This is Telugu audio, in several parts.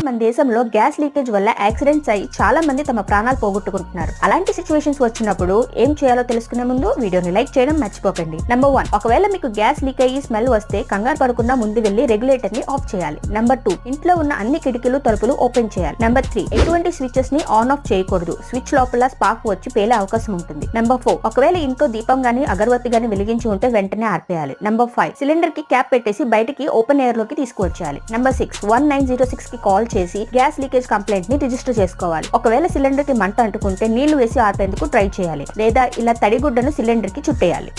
మన దేశంలో గ్యాస్ లీకేజ్ వల్ల యాక్సిడెంట్స్ అయ్యి చాలా మంది తమ ప్రాణాలు పోగొట్టుకుంటున్నారు. అలాంటి సిచ్యువేషన్స్ వచ్చినప్పుడు ఏం చేయాలో తెలుసుకునే ముందు వీడియోని లైక్ చేయడం మర్చిపోకండి. నెంబర్ 1, ఒకవేళ మీకు గ్యాస్ లీక్ అయ్యి స్మెల్ వస్తే కంగారు పడకుండా ముందు వెళ్లి రెగ్యులేటర్ ని ఆఫ్ చేయాలి. నెంబర్ 2, ఇంట్లో ఉన్న అన్ని కిటికీలు తలుపులు ఓపెన్ చేయాలి. నెంబర్ 3, ఎటువంటి స్విచెస్ ని ఆన్ ఆఫ్ చేయకూడదు. స్విచ్ లోపల స్పార్క్ వచ్చి పేలే అవకాశం ఉంటుంది. నెంబర్ 4, ఒకవేళ ఇంట్లో దీపం గానీ అగరబత్తి గానీ వెలిగించి ఉంటే వెంటనే ఆర్పేయాలి. నెంబర్ 5, సిలిండర్ కి క్యాప్ పెట్టేసి బయటికి ఓపెన్ ఎయిర్ లోకి తీసుకువచ్చేయాలి. నెంబర్ 6, 1906 కి కాల్ చేసి గ్యాస్ లీకేజ్ కంప్లైంట్ ని రిజిస్టర్ చేసుకోవాలి. ఒకవేళ సిలిండర్ కి మంట అంటుకుంటే నీళ్లు వేసి ఆర్పేందుకు ట్రై చేయాలి, లేదా ఇలా తడిగుడ్డను సిలిండర్ కి చుట్టేయాలి.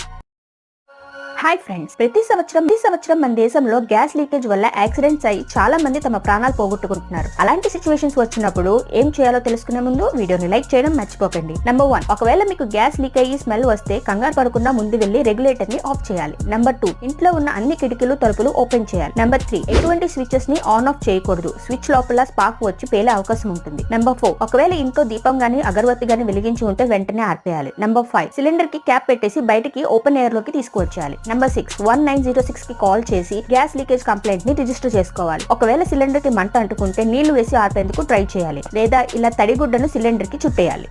హాయ్ ఫ్రెండ్స్, ప్రతి సంవత్సరం మన దేశంలో గ్యాస్ లీకేజ్ వల్ల యాక్సిడెంట్స్ అయ్యి చాలా మంది తమ ప్రాణాలు పోగొట్టుకుంటున్నారు. అలాంటి సిచ్యువేషన్స్ వచ్చినప్పుడు ఏం చేయాలో తెలుసుకునే ముందు వీడియోని లైక్ చేయడం మర్చిపోకండి. నెంబర్ 1, ఒకవేళ మీకు గ్యాస్ లీక్ అయ్యి స్మెల్ వస్తే కంగారు పడకుండా ముందు వెళ్లి రెగ్యులేటర్ ని ఆఫ్ చేయాలి. నెంబర్ 2, ఇంట్లో ఉన్న అన్ని కిటికీలు తలుపులు ఓపెన్ చేయాలి. నెంబర్ 3, ఎటువంటి స్విచెస్ ని ఆన్ ఆఫ్ చేయకూడదు. స్విచ్ లోపల స్పార్క్ వచ్చి పేలే అవకాశం ఉంటుంది. నెంబర్ 4, ఒకవేళ ఇంట్లో దీపం గానీ అగరబత్తి గానీ వెలిగించి ఉంటే వెంటనే ఆర్పేయాలి. నెంబర్ 5, సిలిండర్ కి క్యాప్ పెట్టేసి బయటికి ఓపెన్ ఎయిర్ లోకి తీసుకువచ్చేయాలి. నెంబర్ 6, 1906 కి కాల్ చేసి గ్యాస్ లీకేజ్ కంప్లైంట్ ని రిజిస్టర్ చేసుకోవాలి. ఒకవేళ సిలిండర్ కి మంట అంటుకుంటే నీళ్లు వేసి ఆర్పేందుకు ట్రై చేయాలి, లేదా ఇలా తడిగుడ్డను సిలిండర్ కి చుట్టేయాలి.